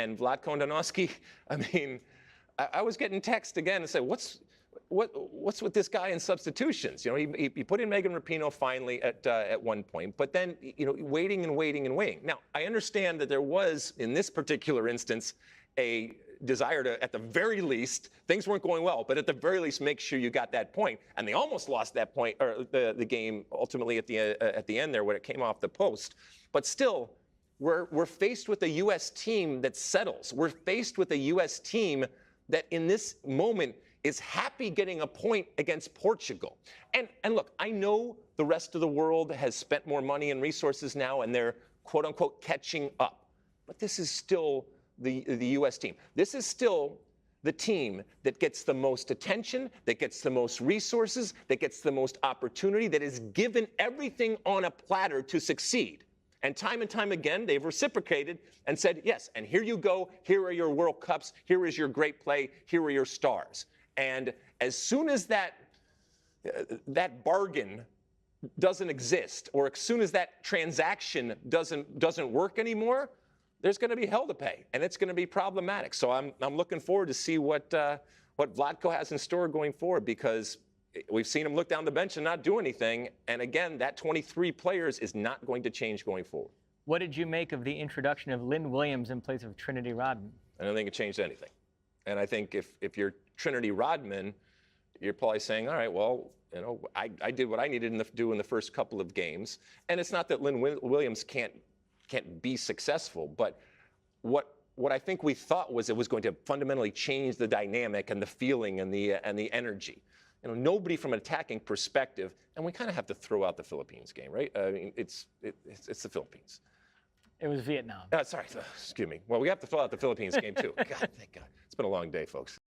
And Vlatko Andonovski, I mean, I was getting text again and say, what's with this guy in substitutions? You know, he put in Megan Rapinoe finally at one point, but then, you know, waiting and waiting and waiting. Now, I understand that there was, in this particular instance, a desire to, at the very least, things weren't going well, but at the very least, make sure you got that point. And they almost lost that point, or the game ultimately at the end there when it came off the post. But still, we're faced with a U.S. team that settles. We're faced with a U.S. team that in this moment is happy getting a point against Portugal. And look, I know the rest of the world has spent more money and resources now, and they're quote unquote catching up. But this is still the U.S. team. This is still the team that gets the most attention, that gets the most resources, that gets the most opportunity, that is given everything on a platter to succeed. And time again, they've reciprocated and said, yes, and here you go, here are your World Cups, here is your great play, here are your stars. And as soon as that bargain doesn't exist, or as soon as that transaction doesn't work anymore, there's going to be hell to pay, and it's going to be problematic. So I'm looking forward to see what Vlatko has in store going forward, because we've seen him look down the bench and not do anything. And again, that 23 players is not going to change going forward. What did you make of the introduction of Lynn Williams in place of Trinity Rodman? I don't think it changed anything. And I think if you're Trinity Rodman, you're probably saying, all right, well, you know, I did what I needed to do in the first couple of games. And it's not that Lynn Williams can't be successful, but what I think we thought was it was going to fundamentally change the dynamic and the feeling and the energy. You know, nobody from an attacking perspective, and we kind of have to throw out the Philippines game, right? I mean, it's the Philippines. It was Vietnam. Sorry, excuse me. Well, we have to throw out the Philippines game too. God, thank God. It's been a long day, folks.